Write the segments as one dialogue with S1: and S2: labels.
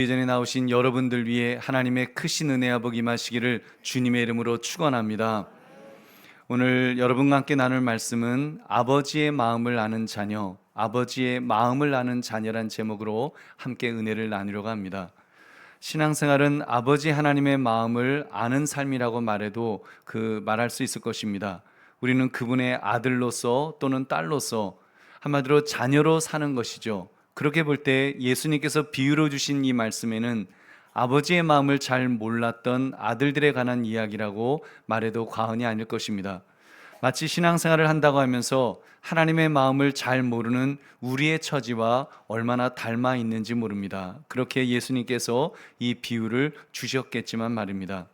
S1: 예전에 나오신 여러분들 위해 하나님의 크신 은혜와 복이 임하시기를 주님의 이름으로 축원합니다. 오늘 여러분과 함께 나눌 말씀은 아버지의 마음을 아는 자녀, 아버지의 마음을 아는 자녀란 제목으로 함께 은혜를 나누려고 합니다. 신앙생활은 아버지 하나님의 마음을 아는 삶이라고 말해도 말할 수 있을 것입니다. 우리는 그분의 아들로서 또는 딸로서 한마디로 자녀로 사는 것이죠. 그렇게 볼 때 예수님께서 비유로 주신 이 말씀에는 아버지의 마음을 잘 몰랐던 아들들에 관한 이야기라고 말해도 과언이 아닐 것입니다. 마치 신앙생활을 한다고 하면서 하나님의 마음을 잘 모르는 우리의 처지와 얼마나 닮아 있는지 모릅니다. 그렇게 예수님께서 이 비유를 주셨겠지만 말입니다.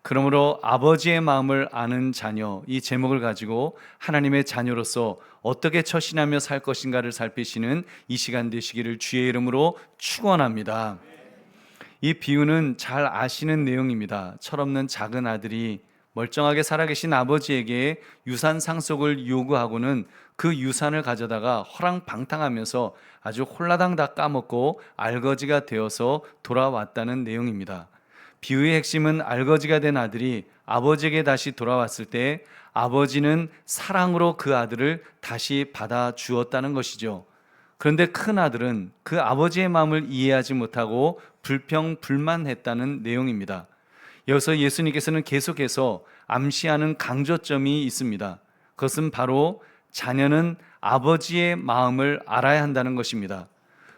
S1: 그러므로 아버지의 마음을 아는 자녀, 이 제목을 가지고 하나님의 자녀로서 어떻게 처신하며 살 것인가를 살피시는 이 시간 되시기를 주의 이름으로 축원합니다. 이 비유는 잘 아시는 내용입니다. 철없는 작은 아들이 멀쩡하게 살아계신 아버지에게 유산 상속을 요구하고는 그 유산을 가져다가 허랑방탕하면서 아주 홀라당 다 까먹고 알거지가 되어서 돌아왔다는 내용입니다. 비유의 핵심은 알거지가 된 아들이 아버지에게 다시 돌아왔을 때 아버지는 사랑으로 그 아들을 다시 받아 주었다는 것이죠. 그런데 큰 아들은 그 아버지의 마음을 이해하지 못하고 불평불만했다는 내용입니다. 여기서 예수님께서는 계속해서 암시하는 강조점이 있습니다. 그것은 바로 자녀는 아버지의 마음을 알아야 한다는 것입니다.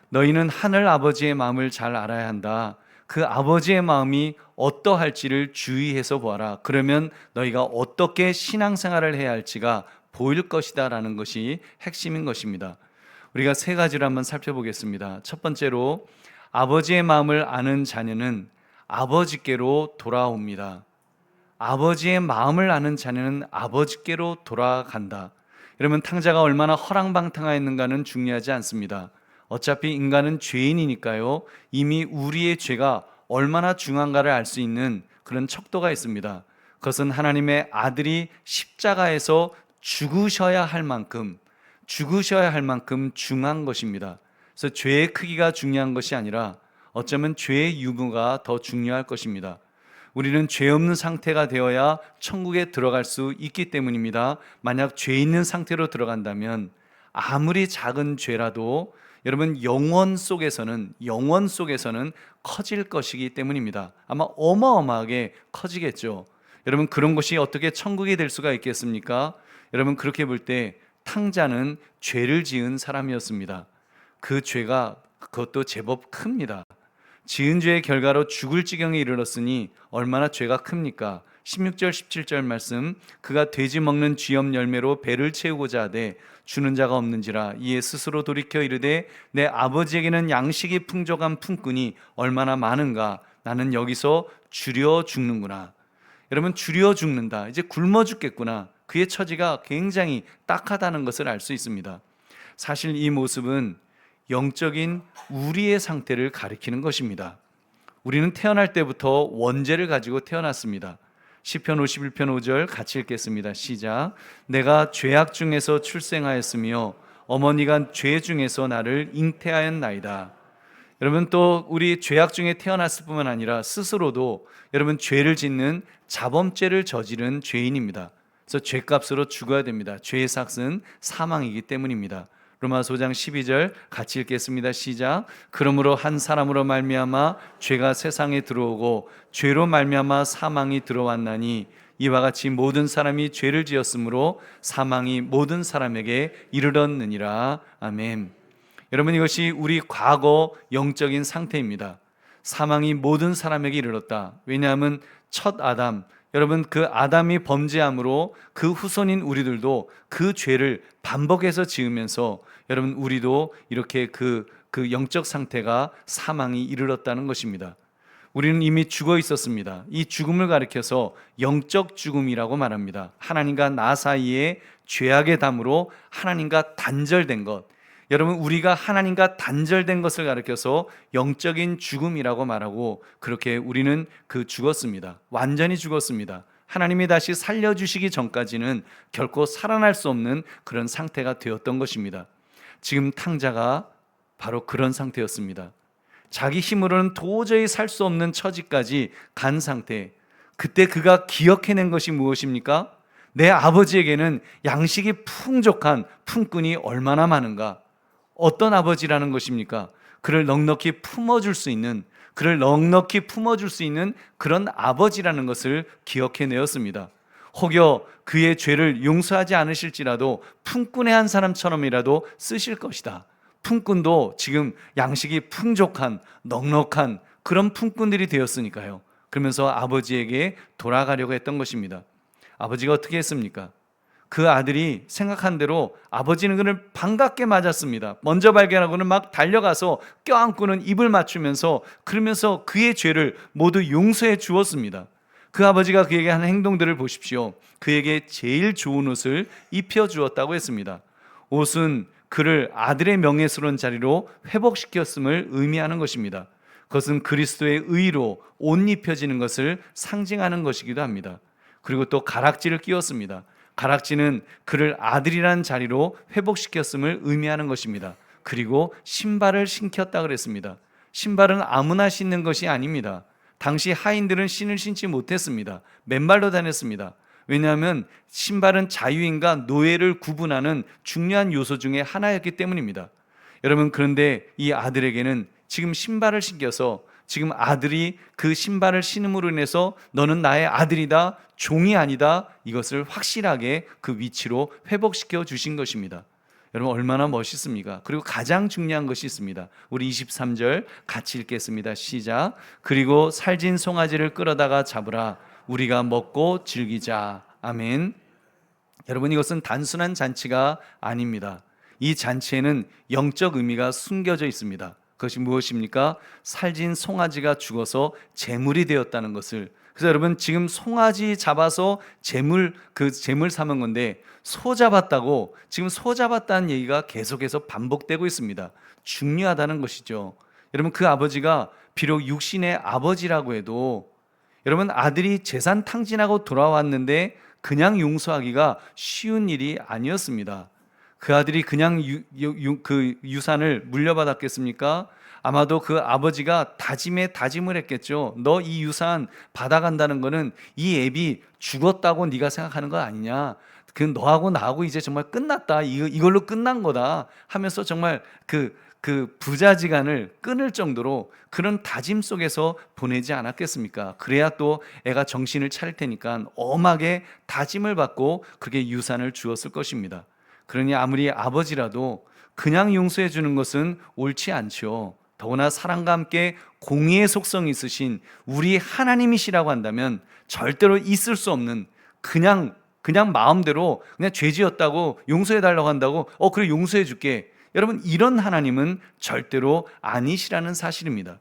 S1: 너희는 하늘 아버지의 마음을 잘 알아야 한다. 그 아버지의 마음이 어떠할지를 주의해서 보아라. 그러면 너희가 어떻게 신앙생활을 해야 할지가 보일 것이다 라는 것이 핵심인 것입니다. 우리가 세 가지를 한번 살펴보겠습니다. 첫 번째로 아버지의 마음을 아는 자녀는 아버지께로 돌아옵니다. 아버지의 마음을 아는 자녀는 아버지께로 돌아간다. 그러면 탕자가 얼마나 허랑방탕하였는가는 중요하지 않습니다. 어차피 인간은 죄인이니까요. 이미 우리의 죄가 얼마나 중한가를 알 수 있는 그런 척도가 있습니다. 그것은 하나님의 아들이 십자가에서 죽으셔야 할 만큼 중한 것입니다. 그래서 죄의 크기가 중요한 것이 아니라 어쩌면 죄의 유무가 더 중요할 것입니다. 우리는 죄 없는 상태가 되어야 천국에 들어갈 수 있기 때문입니다. 만약 죄 있는 상태로 들어간다면 아무리 작은 죄라도 여러분 영원 속에서는 커질 것이기 때문입니다. 아마 어마어마하게 커지겠죠. 여러분 그런 것이 어떻게 천국이 될 수가 있겠습니까? 여러분 그렇게 볼 때 탕자는 죄를 지은 사람이었습니다. 그 죄가 그것도 제법 큽니다. 지은 죄의 결과로 죽을 지경에 이르렀으니 얼마나 죄가 큽니까? 16절 17절 말씀, 그가 돼지 먹는 쥐염 열매로 배를 채우고자 하되 주는 자가 없는지라 이에 스스로 돌이켜 이르되 내 아버지에게는 양식이 풍족한 품꾼이 얼마나 많은가. 나는 여기서 주려 죽는구나. 여러분 주려 죽는다. 이제 굶어 죽겠구나. 그의 처지가 굉장히 딱하다는 것을 알 수 있습니다. 사실 이 모습은 영적인 우리의 상태를 가리키는 것입니다. 우리는 태어날 때부터 원죄를 가지고 태어났습니다. 시편 51편 5절 같이 읽겠습니다. 시작. 내가 죄악 중에서 출생하였으며 어머니가 죄 중에서 나를 잉태하였나이다. 여러분 또 우리 죄악 중에 태어났을 뿐만 아니라 스스로도 여러분 죄를 짓는 자범죄를 저지른 죄인입니다. 그래서 죄값으로 죽어야 됩니다. 죄의 삭은 사망이기 때문입니다. 로마서 5장 12절 같이 읽겠습니다. 시작. 그러므로 한 사람으로 말미암아 죄가 세상에 들어오고 죄로 말미암아 사망이 들어왔나니 이와 같이 모든 사람이 죄를 지었으므로 사망이 모든 사람에게 이르렀느니라. 아멘. 여러분 이것이 우리 과거 영적인 상태입니다. 사망이 모든 사람에게 이르렀다. 왜냐하면 첫 아담, 여러분 그 아담이 범죄함으로 그 후손인 우리들도 그 죄를 반복해서 지으면서 여러분 우리도 이렇게 그 영적 상태가 사망이 이르렀다는 것입니다. 우리는 이미 죽어 있었습니다. 이 죽음을 가리켜서 영적 죽음이라고 말합니다. 하나님과 나 사이에 죄악의 담으로 하나님과 단절된 것. 여러분 우리가 하나님과 단절된 것을 가리켜서 영적인 죽음이라고 말하고 그렇게 우리는 죽었습니다. 완전히 죽었습니다. 하나님이 다시 살려주시기 전까지는 결코 살아날 수 없는 그런 상태가 되었던 것입니다. 지금 탕자가 바로 그런 상태였습니다. 자기 힘으로는 도저히 살 수 없는 처지까지 간 상태. 그때 그가 기억해낸 것이 무엇입니까? 내 아버지에게는 양식이 풍족한 품꾼이 얼마나 많은가? 어떤 아버지라는 것입니까? 그를 넉넉히 품어줄 수 있는, 그를 넉넉히 품어줄 수 있는 그런 아버지라는 것을 기억해내었습니다. 혹여 그의 죄를 용서하지 않으실지라도 품꾼의 한 사람처럼이라도 쓰실 것이다. 품꾼도 지금 양식이 풍족한, 넉넉한 그런 품꾼들이 되었으니까요. 그러면서 아버지에게 돌아가려고 했던 것입니다. 아버지가 어떻게 했습니까? 그 아들이 생각한 대로 아버지는 그를 반갑게 맞았습니다. 먼저 발견하고는 막 달려가서 껴안고는 입을 맞추면서 그러면서 그의 죄를 모두 용서해 주었습니다. 그 아버지가 그에게 한 행동들을 보십시오. 그에게 제일 좋은 옷을 입혀 주었다고 했습니다. 옷은 그를 아들의 명예스러운 자리로 회복시켰음을 의미하는 것입니다. 그것은 그리스도의 의로 옷 입혀지는 것을 상징하는 것이기도 합니다. 그리고 또 가락지를 끼웠습니다. 가락지는 그를 아들이라는 자리로 회복시켰음을 의미하는 것입니다. 그리고 신발을 신겼다 그랬습니다. 신발은 아무나 신는 것이 아닙니다. 당시 하인들은 신을 신지 못했습니다. 맨발로 다녔습니다. 왜냐하면 신발은 자유인과 노예를 구분하는 중요한 요소 중에 하나였기 때문입니다. 여러분, 그런데 이 아들에게는 지금 신발을 신겨서 지금 아들이 그 신발을 신음으로 인해서 너는 나의 아들이다, 종이 아니다, 이것을 확실하게 그 위치로 회복시켜 주신 것입니다. 여러분, 얼마나 멋있습니까? 그리고 가장 중요한 것이 있습니다. 우리 23절 같이 읽겠습니다. 시작. 그리고 살진 송아지를 끌어다가 잡으라. 우리가 먹고 즐기자. 아멘. 여러분, 이것은 단순한 잔치가 아닙니다. 이 잔치에는 영적 의미가 숨겨져 있습니다. 그것이 무엇입니까? 살진 송아지가 죽어서 제물이 되었다는 것을. 그래서 여러분, 지금 송아지 잡아서 제물 삼은 건데, 소 잡았다고, 지금 소 잡았다는 얘기가 계속해서 반복되고 있습니다. 중요하다는 것이죠. 여러분, 그 아버지가 비록 육신의 아버지라고 해도 여러분, 아들이 재산 탕진하고 돌아왔는데 그냥 용서하기가 쉬운 일이 아니었습니다. 그 아들이 그냥 그 유산을 물려받았겠습니까? 아마도 그 아버지가 다짐을 했겠죠. 너 이 유산 받아간다는 거는 이 애비 죽었다고 네가 생각하는 거 아니냐? 그 너하고 나하고 이제 정말 끝났다. 이걸로 끝난 거다 하면서 정말 그 부자지간을 끊을 정도로 그런 다짐 속에서 보내지 않았겠습니까? 그래야 또 애가 정신을 차릴 테니까 엄하게 다짐을 받고 그게 유산을 주었을 것입니다. 그러니 아무리 아버지라도 그냥 용서해 주는 것은 옳지 않죠. 더구나 사랑과 함께 공의의 속성이 있으신 우리 하나님이시라고 한다면 절대로 있을 수 없는 그냥 마음대로 그냥 죄 지었다고 용서해 달라고 한다고 그래 용서해 줄게. 여러분, 이런 하나님은 절대로 아니시라는 사실입니다.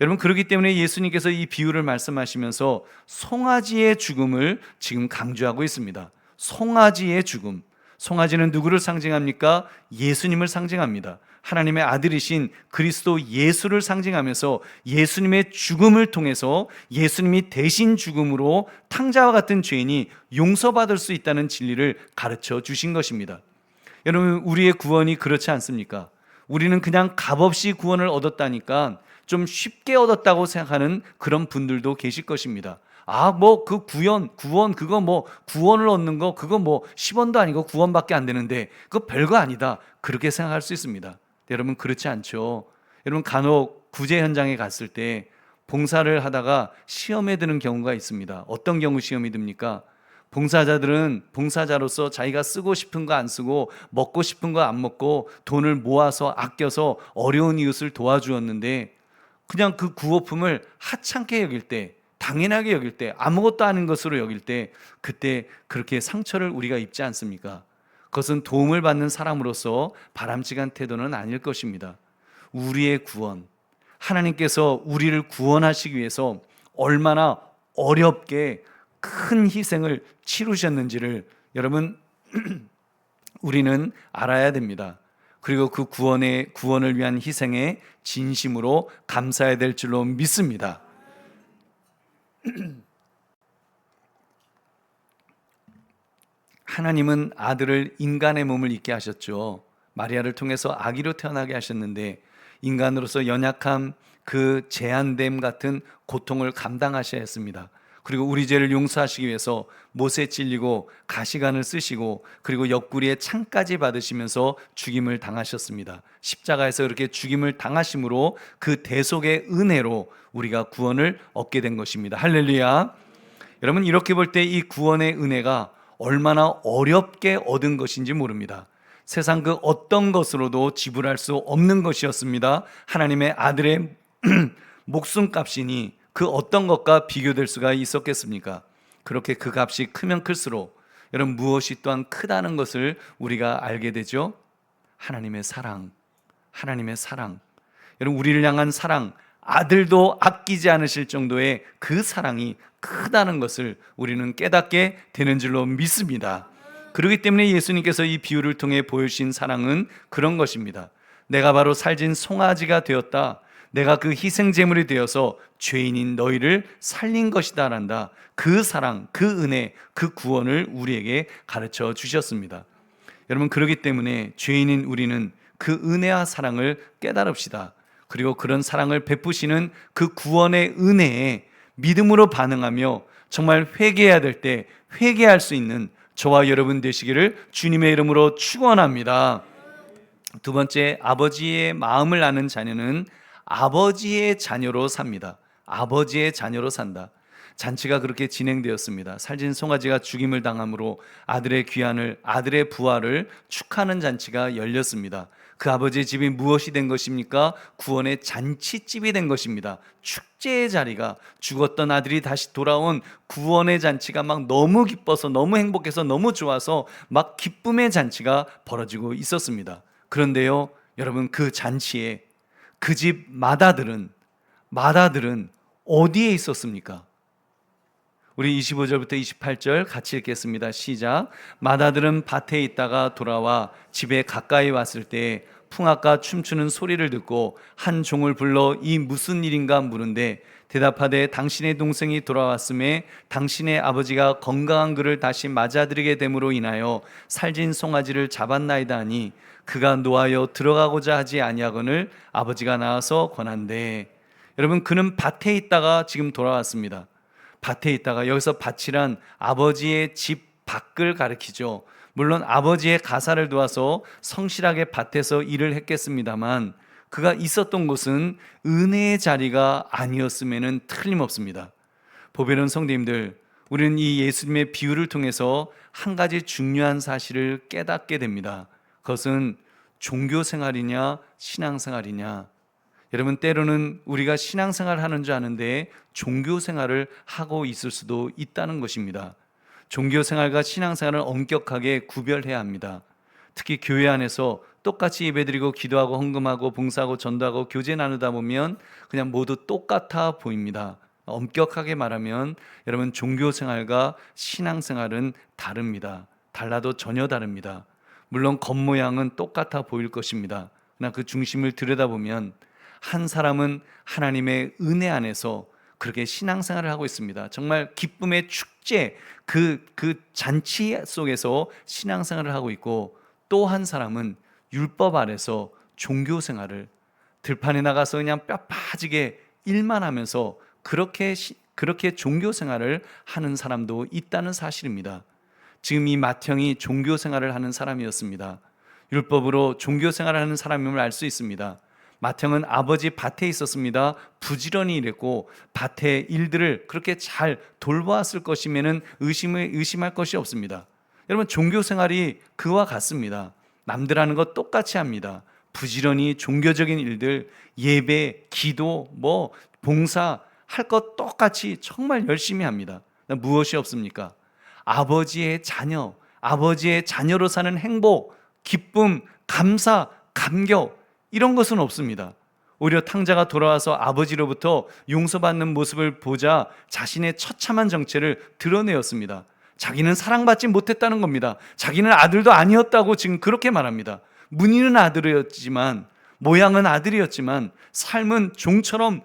S1: 여러분, 그렇기 때문에 예수님께서 이 비유를 말씀하시면서 송아지의 죽음을 지금 강조하고 있습니다. 송아지의 죽음. 송아지는 누구를 상징합니까? 예수님을 상징합니다. 하나님의 아들이신 그리스도 예수를 상징하면서 예수님의 죽음을 통해서 예수님이 대신 죽음으로 탕자와 같은 죄인이 용서받을 수 있다는 진리를 가르쳐 주신 것입니다. 여러분, 우리의 구원이 그렇지 않습니까? 우리는 그냥 값없이 구원을 얻었다니까 좀 쉽게 얻었다고 생각하는 그런 분들도 계실 것입니다. 그 구원 그거 구원을 얻는 거 그거 10원도 아니고 9원밖에 안 되는데 그거 별거 아니다. 그렇게 생각할 수 있습니다. 여러분, 그렇지 않죠. 여러분, 간혹 구제 현장에 갔을 때 봉사를 하다가 시험에 드는 경우가 있습니다. 어떤 경우 시험이 듭니까? 봉사자들은 봉사자로서 자기가 쓰고 싶은 거 안 쓰고 먹고 싶은 거 안 먹고 돈을 모아서 아껴서 어려운 이웃을 도와주었는데 그냥 그 구호품을 하찮게 여길 때, 당연하게 여길 때, 아무것도 아닌 것으로 여길 때 그때 그렇게 상처를 우리가 입지 않습니까? 그것은 도움을 받는 사람으로서 바람직한 태도는 아닐 것입니다. 우리의 구원, 하나님께서 우리를 구원하시기 위해서 얼마나 어렵게 큰 희생을 치르셨는지를 여러분 우리는 알아야 됩니다. 그리고 그 구원을 위한 희생에 진심으로 감사해야 될 줄로 믿습니다. 하나님은 아들을 인간의 몸을 입게 하셨죠. 마리아를 통해서 아기로 태어나게 하셨는데 인간으로서 연약함, 그 제한됨 같은 고통을 감당하셔야 했습니다. 그리고 우리 죄를 용서하시기 위해서 못에 찔리고 가시관을 쓰시고 그리고 옆구리에 창까지 받으시면서 죽임을 당하셨습니다. 십자가에서 그렇게 죽임을 당하심으로 그 대속의 은혜로 우리가 구원을 얻게 된 것입니다. 할렐루야. 여러분, 이렇게 볼 때 이 구원의 은혜가 얼마나 어렵게 얻은 것인지 모릅니다. 세상 그 어떤 것으로도 지불할 수 없는 것이었습니다. 하나님의 아들의 목숨값이니 그 어떤 것과 비교될 수가 있었겠습니까? 그렇게 그 값이 크면 클수록 여러분, 무엇이 또한 크다는 것을 우리가 알게 되죠. 하나님의 사랑, 하나님의 사랑. 여러분, 우리를 향한 사랑, 아들도 아끼지 않으실 정도의 그 사랑이 크다는 것을 우리는 깨닫게 되는 줄로 믿습니다. 그렇기 때문에 예수님께서 이 비유를 통해 보여주신 사랑은 그런 것입니다. 내가 바로 살진 송아지가 되었다. 내가 그 희생 제물이 되어서 죄인인 너희를 살린 것이다 란다. 그 사랑, 그 은혜, 그 구원을 우리에게 가르쳐 주셨습니다. 여러분, 그렇기 때문에 죄인인 우리는 그 은혜와 사랑을 깨달읍시다. 그리고 그런 사랑을 베푸시는 그 구원의 은혜에 믿음으로 반응하며 정말 회개해야 될 때 회개할 수 있는 저와 여러분 되시기를 주님의 이름으로 축원합니다. 두 번째, 아버지의 마음을 아는 자녀는 아버지의 자녀로 삽니다. 아버지의 자녀로 산다. 잔치가 그렇게 진행되었습니다. 살진 송아지가 죽임을 당함으로 아들의 귀환을, 아들의 부활을 축하하는 잔치가 열렸습니다. 그 아버지의 집이 무엇이 된 것입니까? 구원의 잔치집이 된 것입니다. 축제의 자리가, 죽었던 아들이 다시 돌아온 구원의 잔치가 막 너무 기뻐서, 너무 행복해서, 너무 좋아서 막 기쁨의 잔치가 벌어지고 있었습니다. 그런데요, 여러분, 그 잔치에 그 집 마다들은 어디에 있었습니까? 우리 25절부터 28절 같이 읽겠습니다. 시작. 마다들은 밭에 있다가 돌아와 집에 가까이 왔을 때 풍악과 춤추는 소리를 듣고 한 종을 불러 이 무슨 일인가 물은데 대답하되 당신의 동생이 돌아왔음에 당신의 아버지가 건강한 그를 다시 맞아들이게 됨으로 인하여 살진 송아지를 잡았나이다 하니 그가 노하여 들어가고자 하지 아니하거늘 아버지가 나와서 권한대. 여러분, 그는 밭에 있다가 지금 돌아왔습니다. 밭에 있다가, 여기서 밭이란 아버지의 집 밖을 가리키죠. 물론 아버지의 가사를 도와서 성실하게 밭에서 일을 했겠습니다만 그가 있었던 곳은 은혜의 자리가 아니었음에는 틀림없습니다. 보배로운 성도님들, 우리는 이 예수님의 비유를 통해서 한 가지 중요한 사실을 깨닫게 됩니다. 그것은 종교생활이냐 신앙생활이냐. 여러분, 때로는 우리가 신앙생활을 하는 줄 아는데 종교생활을 하고 있을 수도 있다는 것입니다. 종교생활과 신앙생활을 엄격하게 구별해야 합니다. 특히 교회 안에서 똑같이 예배드리고 기도하고 헌금하고 봉사하고 전도하고 교제 나누다 보면 그냥 모두 똑같아 보입니다. 엄격하게 말하면 여러분, 종교생활과 신앙생활은 다릅니다. 달라도 전혀 다릅니다. 물론 겉모양은 똑같아 보일 것입니다. 그러나 그 중심을 들여다보면 한 사람은 하나님의 은혜 안에서 그렇게 신앙생활을 하고 있습니다. 정말 기쁨의 축제, 그 잔치 속에서 신앙생활을 하고 있고, 또 한 사람은 율법 아래서 종교생활을, 들판에 나가서 그냥 뼈 빠지게 일만 하면서 그렇게 종교생활을 하는 사람도 있다는 사실입니다. 지금 이 맏형이 종교생활을 하는 사람이었습니다. 율법으로 종교생활을 하는 사람임을 알 수 있습니다. 맏형은 아버지 밭에 있었습니다. 부지런히 일했고 밭의 일들을 그렇게 잘 돌보았을 것이면은 의심할 것이 없습니다. 여러분, 종교생활이 그와 같습니다. 남들 하는 것 똑같이 합니다. 부지런히 종교적인 일들, 예배, 기도, 봉사 할 것 똑같이 정말 열심히 합니다. 무엇이 없습니까? 아버지의 자녀, 아버지의 자녀로 사는 행복, 기쁨, 감사, 감격, 이런 것은 없습니다. 오히려 탕자가 돌아와서 아버지로부터 용서받는 모습을 보자 자신의 처참한 정체를 드러내었습니다. 자기는 사랑받지 못했다는 겁니다. 자기는 아들도 아니었다고 지금 그렇게 말합니다. 문의는 아들이었지만, 모양은 아들이었지만 삶은 종처럼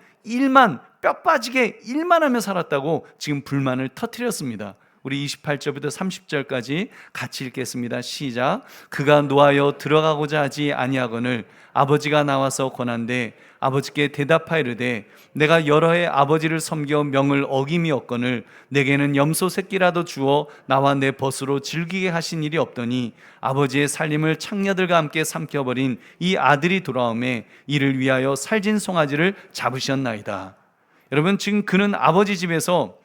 S1: 뼈 빠지게 일만 하며 살았다고 지금 불만을 터뜨렸습니다. 우리 28절부터 30절까지 같이 읽겠습니다. 시작. 그가 노하여 들어가고자 하지 아니하거늘 아버지가 나와서 권한대 아버지께 대답하이르되 내가 여러 해 아버지를 섬겨 명을 어김이 없거늘 내게는 염소 새끼라도 주어 나와 내 벗으로 즐기게 하신 일이 없더니 아버지의 살림을 창녀들과 함께 삼켜버린 이 아들이 돌아오매 이를 위하여 살진 송아지를 잡으셨나이다. 여러분, 지금 그는 아버지 집에서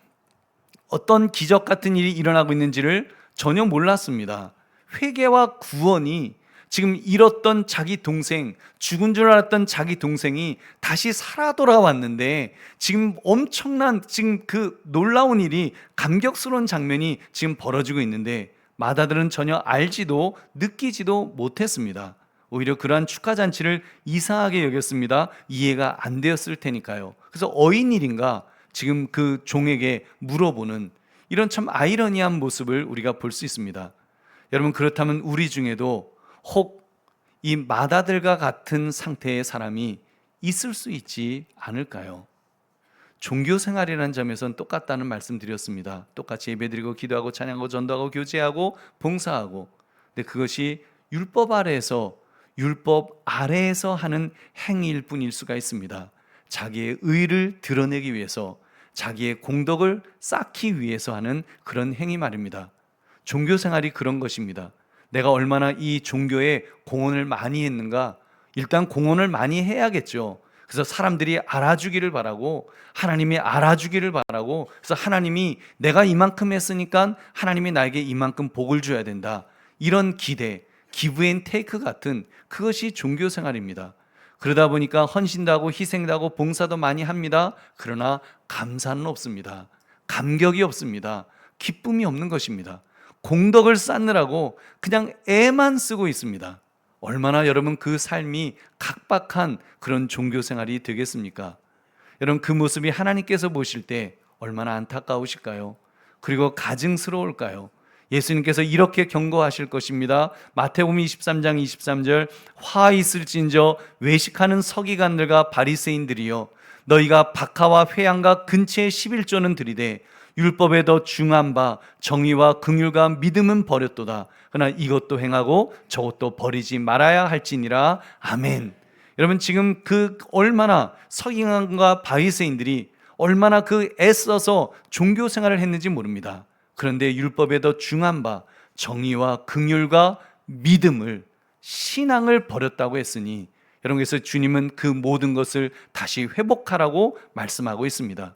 S1: 어떤 기적 같은 일이 일어나고 있는지를 전혀 몰랐습니다. 회개와 구원이 지금 잃었던 자기 동생, 죽은 줄 알았던 자기 동생이 다시 살아 돌아왔는데 지금 엄청난 지금 그 놀라운 일이, 감격스러운 장면이 지금 벌어지고 있는데 마다들은 전혀 알지도 느끼지도 못했습니다. 오히려 그러한 축하 잔치를 이상하게 여겼습니다. 이해가 안 되었을 테니까요. 그래서 어인일인가 지금 그 종에게 물어보는 이런 참 아이러니한 모습을 우리가 볼 수 있습니다. 여러분, 그렇다면 우리 중에도 혹 이 마다들과 같은 상태의 사람이 있을 수 있지 않을까요? 종교 생활이라는 점에서는 똑같다는 말씀 드렸습니다. 똑같이 예배드리고 기도하고 찬양하고 전도하고 교제하고 봉사하고, 근데 그것이 율법 아래에서, 율법 아래에서 하는 행위일 뿐일 수가 있습니다. 자기의 의를 드러내기 위해서, 자기의 공덕을 쌓기 위해서 하는 그런 행위 말입니다. 종교 생활이 그런 것입니다. 내가 얼마나 이 종교에 공헌을 많이 했는가, 일단 공헌을 많이 해야겠죠. 그래서 사람들이 알아주기를 바라고, 하나님이 알아주기를 바라고, 그래서 하나님이 내가 이만큼 했으니까 하나님이 나에게 이만큼 복을 줘야 된다, 이런 기대, 기브 앤 테이크 같은, 그것이 종교 생활입니다. 그러다 보니까 헌신도 하고 희생도 하고 봉사도 많이 합니다. 그러나 감사는 없습니다. 감격이 없습니다. 기쁨이 없는 것입니다. 공덕을 쌓느라고 그냥 애만 쓰고 있습니다. 얼마나 여러분 그 삶이 각박한 그런 종교 생활이 되겠습니까? 여러분, 그 모습이 하나님께서 보실 때 얼마나 안타까우실까요? 그리고 가증스러울까요? 예수님께서 이렇게 경고하실 것입니다. 마태복음 23장 23절, 화 있을진저 외식하는 서기관들과 바리새인들이여, 너희가 박하와 회양과 근처의 11조는 드리되 율법에 더 중한 바 정의와 긍휼과 믿음은 버렸도다. 그러나 이것도 행하고 저것도 버리지 말아야 할지니라. 아멘. 여러분, 지금 그 얼마나 서기관과 바리새인들이 얼마나 그 애써서 종교 생활을 했는지 모릅니다. 그런데 율법에 더 중한 바 정의와 긍휼과 믿음을, 신앙을 버렸다고 했으니, 여러분, 그래서 주님은 그 모든 것을 다시 회복하라고 말씀하고 있습니다.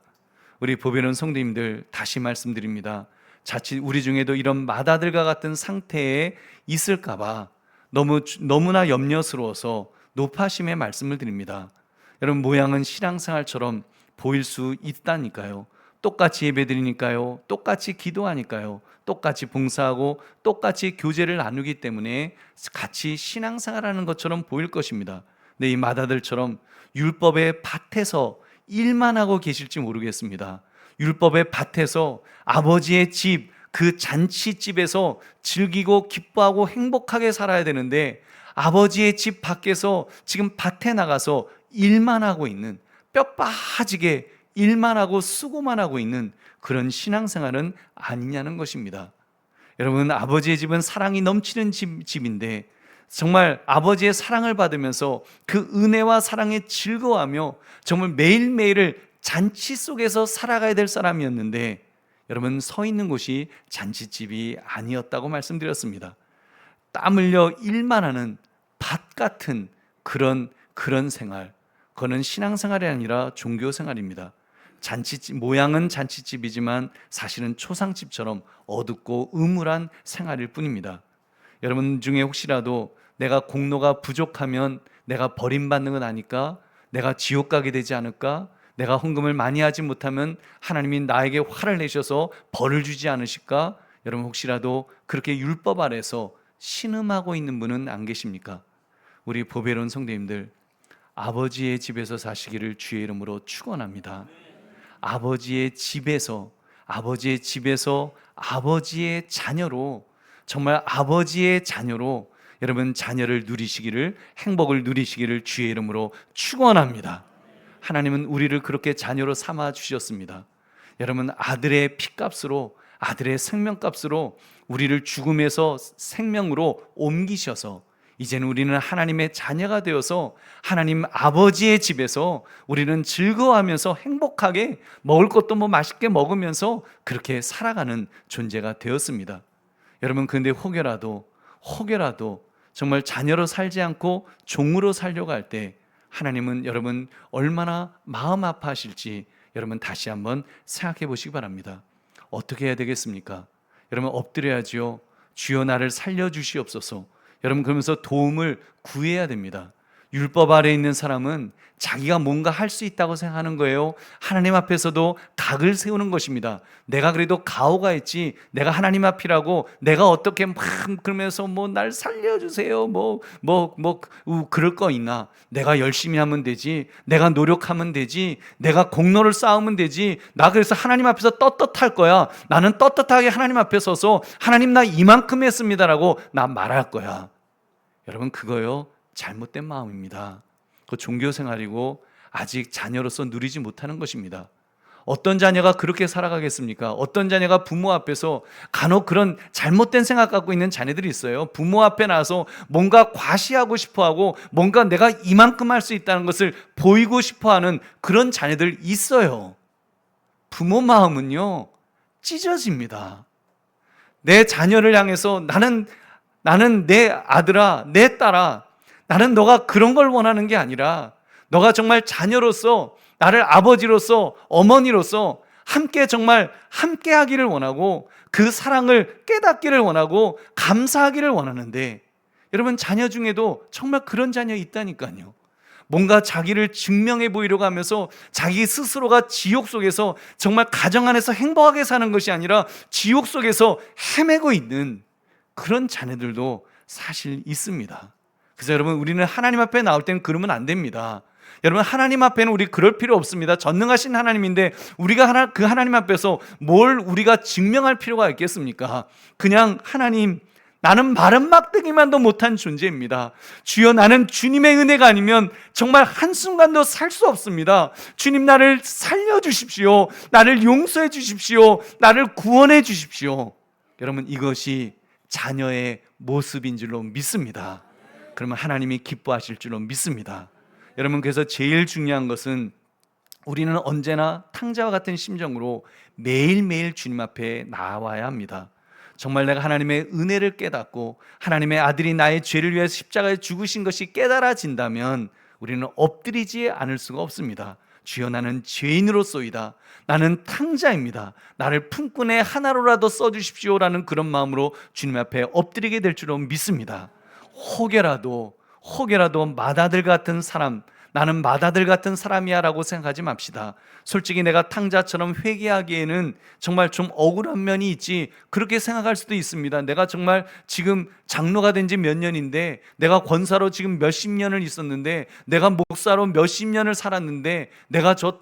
S1: 우리 보배로운 성도님들, 다시 말씀드립니다. 자칫 우리 중에도 이런 마다들과 같은 상태에 있을까 봐 너무나 염려스러워서 높아심의 말씀을 드립니다. 여러분, 모양은 신앙생활처럼 보일 수 있다니까요. 똑같이 예배드리니까요, 똑같이 기도하니까요, 똑같이 봉사하고 똑같이 교제를 나누기 때문에 같이 신앙생활하는 것처럼 보일 것입니다. 근데 이 마다들처럼 율법의 밭에서 일만 하고 계실지 모르겠습니다. 율법의 밭에서 아버지의 집, 그 잔치집에서 즐기고 기뻐하고 행복하게 살아야 되는데, 아버지의 집 밖에서 지금 밭에 나가서 일만 하고 있는, 뼈 빠지게 일만 하고 수고만 하고 있는 그런 신앙생활은 아니냐는 것입니다. 여러분, 아버지의 집은 사랑이 넘치는 집인데 정말 아버지의 사랑을 받으면서 그 은혜와 사랑에 즐거워하며 정말 매일매일을 잔치 속에서 살아가야 될 사람이었는데, 여러분, 서 있는 곳이 잔치집이 아니었다고 말씀드렸습니다. 땀 흘려 일만 하는 밭 같은 그런 생활, 그거는 신앙생활이 아니라 종교생활입니다. 잔치집, 모양은 잔치집이지만 사실은 초상집처럼 어둡고 음울한 생활일 뿐입니다. 여러분 중에 혹시라도 내가 공로가 부족하면 내가 버림받는 건 아닐까? 내가 지옥 가게 되지 않을까? 내가 헌금을 많이 하지 못하면 하나님이 나에게 화를 내셔서 벌을 주지 않으실까? 여러분, 혹시라도 그렇게 율법 아래서 신음하고 있는 분은 안 계십니까? 우리 보배로운 성도님들, 아버지의 집에서 사시기를 주의 이름으로 축원합니다. 아버지의 집에서 아버지의 자녀로, 정말 아버지의 자녀로 여러분 자녀를 누리시기를, 행복을 누리시기를 주의 이름으로 축원합니다. 하나님은 우리를 그렇게 자녀로 삼아 주셨습니다. 여러분, 아들의 피값으로, 아들의 생명값으로 우리를 죽음에서 생명으로 옮기셔서 이제는 우리는 하나님의 자녀가 되어서 하나님 아버지의 집에서 우리는 즐거워하면서 행복하게 먹을 것도 맛있게 먹으면서 그렇게 살아가는 존재가 되었습니다. 여러분, 근데 혹여라도 정말 자녀로 살지 않고 종으로 살려고 할 때 하나님은 여러분 얼마나 마음 아파하실지 여러분 다시 한번 생각해 보시기 바랍니다. 어떻게 해야 되겠습니까? 여러분 엎드려야지요. 주여 나를 살려주시옵소서. 여러분 그러면서 도움을 구해야 됩니다. 율법 아래에 있는 사람은 자기가 뭔가 할 수 있다고 생각하는 거예요. 하나님 앞에서도 각을 세우는 것입니다. 내가 그래도 가오가 있지, 내가 하나님 앞이라고 내가 어떻게 막 그러면서 날 살려주세요 그럴 거 있나? 내가 열심히 하면 되지, 내가 노력하면 되지, 내가 공로를 쌓으면 되지, 나 그래서 하나님 앞에서 떳떳할 거야, 나는 떳떳하게 하나님 앞에 서서 하나님 나 이만큼 했습니다라고 나 말할 거야. 여러분 그거요 잘못된 마음입니다. 그 종교 생활이고 아직 자녀로서 누리지 못하는 것입니다. 어떤 자녀가 그렇게 살아가겠습니까? 어떤 자녀가 부모 앞에서 간혹 그런 잘못된 생각 갖고 있는 자녀들이 있어요. 부모 앞에 나와서 뭔가 과시하고 싶어하고 뭔가 내가 이만큼 할 수 있다는 것을 보이고 싶어하는 그런 자녀들 있어요. 부모 마음은요 찢어집니다. 내 자녀를 향해서 나는 내 아들아, 내 딸아, 나는 너가 그런 걸 원하는 게 아니라 너가 정말 자녀로서, 나를 아버지로서, 어머니로서 정말 함께 하기를 원하고 그 사랑을 깨닫기를 원하고 감사하기를 원하는데, 여러분 자녀 중에도 정말 그런 자녀 있다니까요. 뭔가 자기를 증명해 보이려고 하면서 자기 스스로가 지옥 속에서 정말 가정 안에서 행복하게 사는 것이 아니라 지옥 속에서 헤매고 있는 그런 자녀들도 사실 있습니다. 그래서 여러분 우리는 하나님 앞에 나올 때는 그러면 안 됩니다. 여러분 하나님 앞에는 우리 그럴 필요 없습니다. 전능하신 하나님인데 우리가 그 하나님 앞에서 뭘 우리가 증명할 필요가 있겠습니까? 그냥 하나님, 나는 마른 막대기만도 못한 존재입니다. 주여 나는 주님의 은혜가 아니면 정말 한순간도 살 수 없습니다. 주님 나를 살려주십시오. 나를 용서해 주십시오. 나를 구원해 주십시오. 여러분 이것이 자녀의 모습인 줄로 믿습니다. 그러면 하나님이 기뻐하실 줄로 믿습니다. 여러분 그래서 제일 중요한 것은 우리는 언제나 탕자와 같은 심정으로 매일매일 주님 앞에 나와야 합니다. 정말 내가 하나님의 은혜를 깨닫고 하나님의 아들이 나의 죄를 위해 십자가에 죽으신 것이 깨달아진다면 우리는 엎드리지 않을 수가 없습니다. 주여 나는 죄인으로소이다. 나는 탕자입니다. 나를 품꾼의 하나로라도 써주십시오라는 그런 마음으로 주님 앞에 엎드리게 될 줄로 믿습니다. 혹여라도 맏아들 같은 사람, 나는 맏아들 같은 사람이야 라고 생각하지 맙시다. 솔직히 내가 탕자처럼 회개하기에는 정말 좀 억울한 면이 있지, 그렇게 생각할 수도 있습니다. 내가 정말 지금 장로가 된 지 몇 년인데, 내가 권사로 지금 몇십 년을 있었는데, 내가 목사로 몇십 년을 살았는데, 내가 저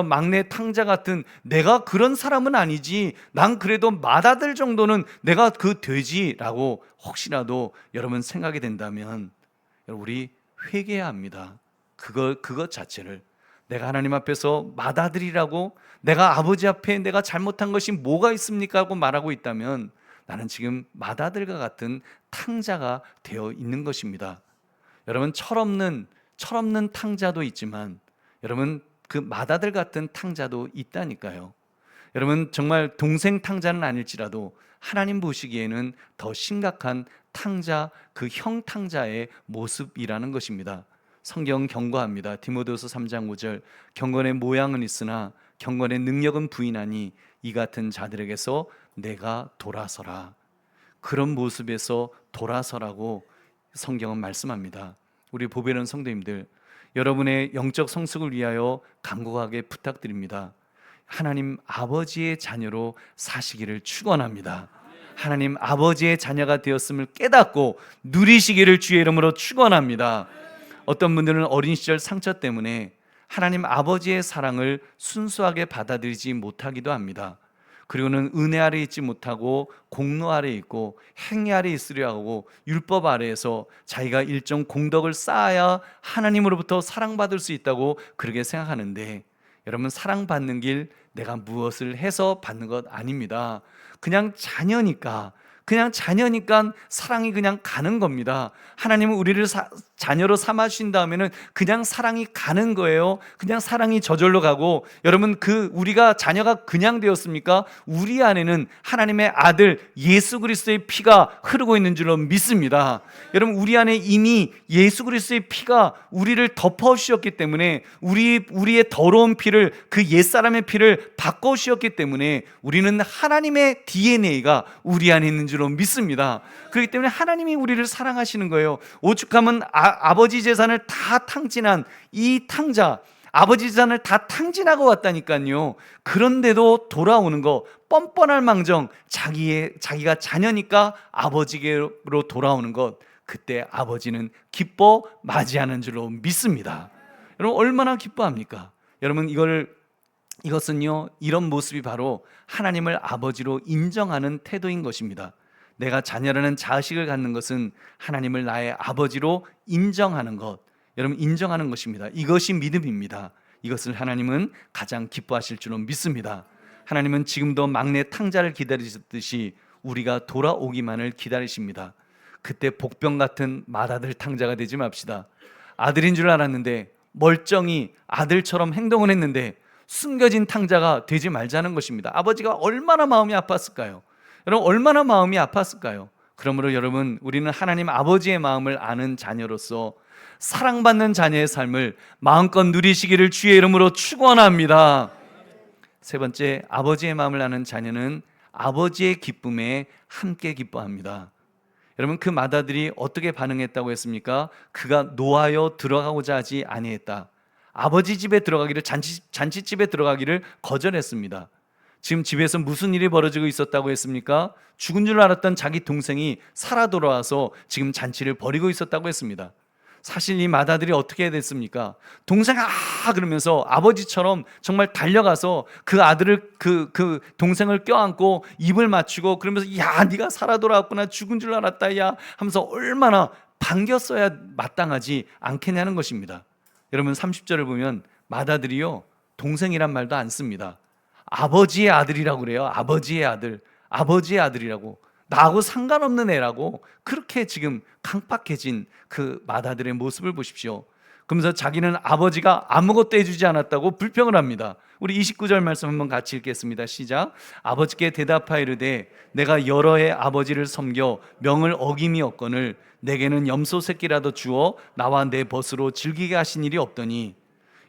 S1: 막내 탕자 같은 내가 그런 사람은 아니지, 난 그래도 맏아들 정도는 내가 되지라고 혹시라도 여러분 생각이 된다면 우리 회개해야 합니다. 그것 자체를 내가 하나님 앞에서 맏아들이라고, 내가 아버지 앞에 내가 잘못한 것이 뭐가 있습니까? 하고 말하고 있다면 나는 지금 맏아들과 같은 탕자가 되어 있는 것입니다. 여러분 철없는 탕자도 있지만 여러분 그 맏아들 같은 탕자도 있다니까요. 여러분 정말 동생 탕자는 아닐지라도 하나님 보시기에는 더 심각한 탕자, 그 형 탕자의 모습이라는 것입니다. 성경 경고합니다. 디모데후서 3장 5절, 경건의 모양은 있으나 경건의 능력은 부인하니 이 같은 자들에게서 내가 돌아서라. 그런 모습에서 돌아서라고 성경은 말씀합니다. 우리 보배로운 성도님들, 여러분의 영적 성숙을 위하여 간곡하게 부탁드립니다. 하나님 아버지의 자녀로 사시기를 축원합니다. 하나님 아버지의 자녀가 되었음을 깨닫고 누리시기를 주의 이름으로 축원합니다. 어떤 분들은 어린 시절 상처 때문에 하나님 아버지의 사랑을 순수하게 받아들이지 못하기도 합니다. 그리고는 은혜 아래 있지 못하고 공로 아래 있고 행위 아래 있으려 하고 율법 아래에서 자기가 일정 공덕을 쌓아야 하나님으로부터 사랑받을 수 있다고 그렇게 생각하는데, 여러분, 사랑받는 길 내가 무엇을 해서 받는 것 아닙니다. 그냥 자녀니까 사랑이 그냥 가는 겁니다. 하나님은 우리를 자녀로 삼아주신 다음에는 그냥 사랑이 가는 거예요. 그냥 사랑이 저절로 가고, 여러분, 우리가 자녀가 그냥 되었습니까? 우리 안에는 하나님의 아들 예수 그리스도의 피가 흐르고 있는 줄로 믿습니다. 여러분, 우리 안에 이미 예수 그리스도의 피가 우리를 덮어주셨기 때문에, 우리의 더러운 피를, 그 옛사람의 피를 바꿔주셨기 때문에 우리는 하나님의 DNA가 우리 안에 있는 줄로 믿습니다. 그렇기 때문에 하나님이 우리를 사랑하시는 거예요. 오죽하면 아버지 재산을 다 탕진한 이 탕자, 아버지 재산을 다 탕진하고 왔다니까요. 그런데도 돌아오는 거 뻔뻔할 망정, 자기가 자녀니까 아버지께로 돌아오는 것, 그때 아버지는 기뻐 맞이하는 줄로 믿습니다. 여러분, 얼마나 기뻐합니까? 여러분, 이것은요, 이런 모습이 바로 하나님을 아버지로 인정하는 태도인 것입니다. 내가 자녀라는 자식을 갖는 것은 하나님을 나의 아버지로 인정하는 것, 여러분, 인정하는 것입니다. 이것이 믿음입니다. 이것을 하나님은 가장 기뻐하실 줄로 믿습니다. 하나님은 지금도 막내 탕자를 기다리셨듯이 우리가 돌아오기만을 기다리십니다. 그때 복병 같은 맏아들 탕자가 되지 맙시다. 아들인 줄 알았는데, 멀쩡히 아들처럼 행동을 했는데 숨겨진 탕자가 되지 말자는 것입니다. 아버지가 얼마나 마음이 아팠을까요? 여러분, 얼마나 마음이 아팠을까요? 그러므로 여러분, 우리는 하나님 아버지의 마음을 아는 자녀로서 사랑받는 자녀의 삶을 마음껏 누리시기를 주의 이름으로 축원합니다. 세 번째, 아버지의 마음을 아는 자녀는 아버지의 기쁨에 함께 기뻐합니다. 여러분, 그 맏아들이 어떻게 반응했다고 했습니까? 그가 노하여 들어가고자 하지 아니했다. 아버지 집에 들어가기를, 잔치집에 들어가기를 거절했습니다. 지금 집에서 무슨 일이 벌어지고 있었다고 했습니까? 죽은 줄 알았던 자기 동생이 살아 돌아와서 지금 잔치를 벌이고 있었다고 했습니다. 사실 이 맏아들이 어떻게 됐습니까? 동생아 그러면서 아버지처럼 정말 달려가서 그 아들을, 그 동생을 껴안고 입을 맞추고, 그러면서 야, 네가 살아 돌아왔구나, 죽은 줄 알았다 야 하면서 얼마나 반겼어야 마땅하지 않겠냐는 것입니다. 여러분, 30절을 보면 맏아들이요, 동생이란 말도 안 씁니다. 아버지의 아들이라고 그래요. 아버지의 아들, 아버지의 아들이라고, 나하고 상관없는 애라고. 그렇게 지금 강팍해진 그 맏아들의 모습을 보십시오. 그러면서 자기는 아버지가 아무것도 해주지 않았다고 불평을 합니다. 우리 29절 말씀 한번 같이 읽겠습니다. 시작. 아버지께 대답하이르되 내가 여러 해 아버지를 섬겨 명을 어김이 없거늘 내게는 염소 새끼라도 주어 나와 내 벗으로 즐기게 하신 일이 없더니.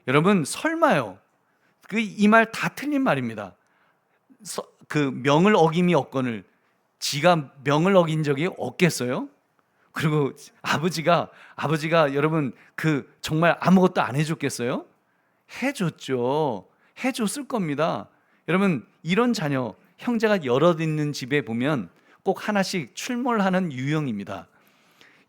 S1: 여러분, 설마요, 이 말 다 틀린 말입니다. 그 명을 어김이 없거늘, 지가 명을 어긴 적이 없겠어요? 그리고 아버지가 여러분, 정말 아무것도 안 해줬겠어요? 해줬죠. 해줬을 겁니다. 여러분, 이런 자녀, 형제가 여럿 있는 집에 보면 꼭 하나씩 출몰하는 유형입니다.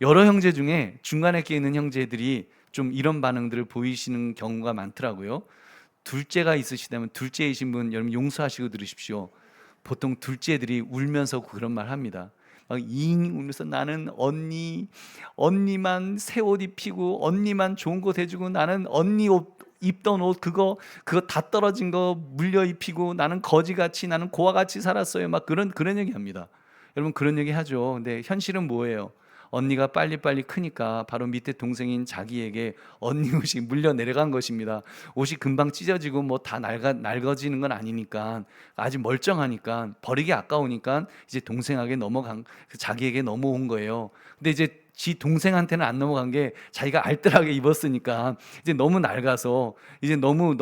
S1: 여러 형제 중에 중간에 끼어 있는 형제들이 좀 이런 반응들을 보이시는 경우가 많더라고요. 둘째가 있으시다면, 둘째이신 분 여러분 용서하시고 들으십시오. 보통 둘째들이 울면서 그런 말 합니다. 막 잉 울면서 나는 언니만 새 옷 입히고 언니만 좋은 거 해주고, 나는 언니 옷 입던 옷 그거 다 떨어진 거 물려 입히고, 나는 거지같이, 나는 고아같이 살았어요. 막 그런 얘기 합니다. 여러분, 그런 얘기 하죠. 근데 현실은 뭐예요? 언니가 빨리빨리 크니까 바로 밑에 동생인 자기에게 언니 옷이 물려 내려간 것입니다. 옷이 금방 찢어지고 뭐 다 낡아지는 건 아니니까, 아직 멀쩡하니까, 버리기 아까우니까 이제 동생에게 자기에게 넘어온 거예요. 근데 이제 지 동생한테는 안 넘어간 게 자기가 알뜰하게 입었으니까 이제 너무 낡아서, 이제 너무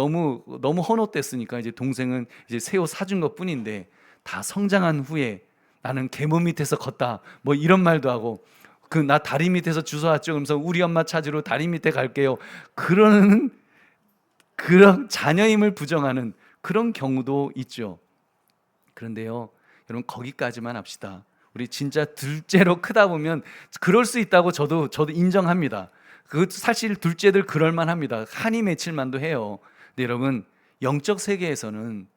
S1: 헌옷됐으니까 이제 동생은 이제 새 옷 사준 것 뿐인데, 다 성장한 후에 나는 계모 밑에서 컸다 뭐 이런 말도 하고, 나 다리 밑에서 주워왔죠. 그러면서 우리 엄마 찾으러 다리 밑에 갈게요. 그런 자녀임을 부정하는 그런 경우도 있죠. 그런데요, 여러분, 거기까지만 합시다. 우리 진짜 둘째로 크다 보면 그럴 수 있다고 저도 인정합니다. 사실 둘째들 그럴만합니다. 한이 맺힐 만도 해요. 근데 여러분, 영적 세계에서는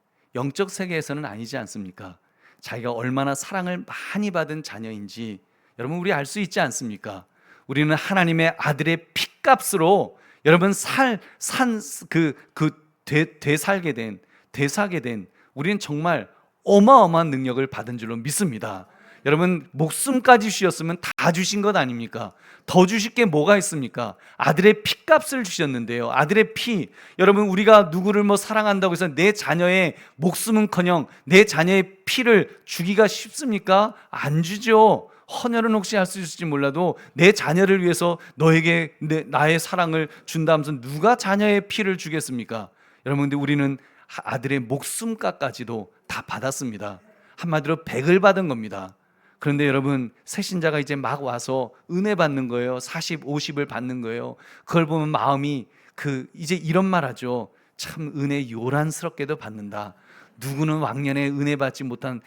S1: 아니지 않습니까? 자기가 얼마나 사랑을 많이 받은 자녀인지 여러분, 우리 알 수 있지 않습니까? 우리는 하나님의 아들의 피값으로 여러분 되사게 된 우리는 정말 어마어마한 능력을 받은 줄로 믿습니다. 여러분, 목숨까지 주셨으면 다 주신 것 아닙니까? 더 주실 게 뭐가 있습니까? 아들의 피값을 주셨는데요. 아들의 피. 여러분, 우리가 누구를 사랑한다고 해서 내 자녀의 목숨은커녕 내 자녀의 피를 주기가 쉽습니까? 안 주죠. 헌혈은 혹시 할 수 있을지 몰라도 내 자녀를 위해서 너에게 나의 사랑을 준다면서 누가 자녀의 피를 주겠습니까? 여러분, 근데 우리는 아들의 목숨값까지도 다 받았습니다. 한마디로 100을 받은 겁니다. 그런데 여러분, 새신자가 이제 막 와서 은혜 받는 거예요. 40, 50을 받는 거예요. 그걸 보면 마음이 이제 이런 말 하죠. 참 은혜 요란스럽게도 받는다. 누구는 왕년에 은혜 받지 못한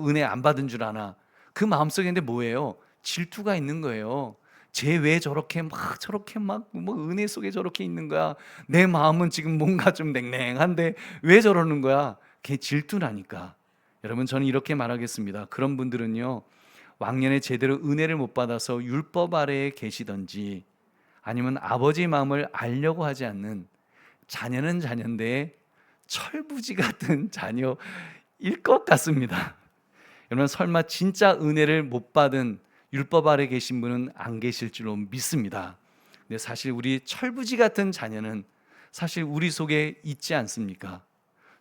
S1: 은혜 안 받은 줄 아나. 그 마음속에 근데 뭐예요? 질투가 있는 거예요. 쟤 왜 저렇게 은혜 속에 저렇게 있는 거야? 내 마음은 지금 뭔가 좀 냉랭한데 왜 저러는 거야? 그게 질투라니까. 여러분, 저는 이렇게 말하겠습니다. 그런 분들은요, 왕년에 제대로 은혜를 못 받아서 율법 아래에 계시던지, 아니면 아버지의 마음을 알려고 하지 않는, 자녀는 자녀인데 철부지 같은 자녀일 것 같습니다. 여러분, 설마 진짜 은혜를 못 받은 율법 아래 계신 분은 안 계실 줄로 믿습니다. 근데 사실 우리 철부지 같은 자녀는 사실 우리 속에 있지 않습니까?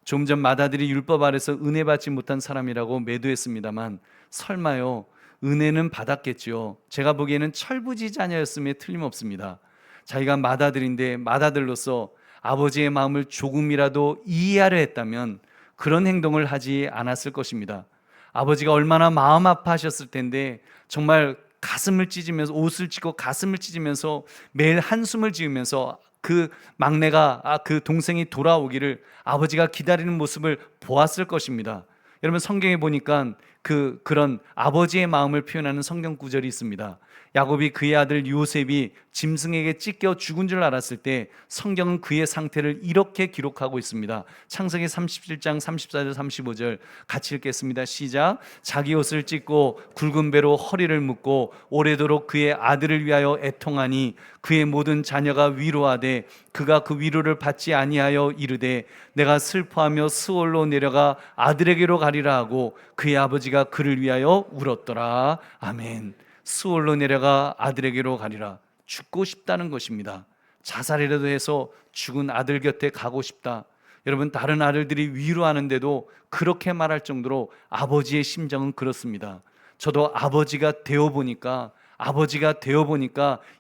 S1: 좀 전 마다들이 율법 아래서 은혜 받지 못한 사람이라고 매도했습니다만, 설마요, 은혜는 받았겠죠. 제가 보기에는 철부지 자녀였음에 틀림없습니다. 자기가 마다들인데 마다들로서 아버지의 마음을 조금이라도 이해하려 했다면 그런 행동을 하지 않았을 것입니다. 아버지가 얼마나 마음 아파하셨을 텐데, 정말 가슴을 찢으면서, 옷을 찢고 가슴을 찢으면서 매일 한숨을 지으면서 그 막내가, 그 동생이 돌아오기를 아버지가 기다리는 모습을 보았을 것입니다. 여러분, 성경에 보니까 그런 아버지의 마음을 표현하는 성경 구절이 있습니다. 야곱이 그의 아들 요셉이 짐승에게 찢겨 죽은 줄 알았을 때 성경은 그의 상태를 이렇게 기록하고 있습니다. 창세기 37장 34절 35절 같이 읽겠습니다. 시작. 자기 옷을 찢고 굵은 배로 허리를 묶고 오래도록 그의 아들을 위하여 애통하니 그의 모든 자녀가 위로하되 그가 그 위로를 받지 아니하여 이르되 내가 슬퍼하며 스올로 내려가 아들에게로 가리라 하고 그의 아버지가 그를 위하여 울었더라. 아멘. 스올로 내려가 아들에게로 가리라. 죽고 싶다는 것입니다. 자살이라도 해서 죽은 아들 곁에 가고 싶다. 여러분, 다른 아들들이 위로하는데도 그렇게 말할 정도로 아버지의 심정은 그렇습니다. 저도 아버지가 되어보니까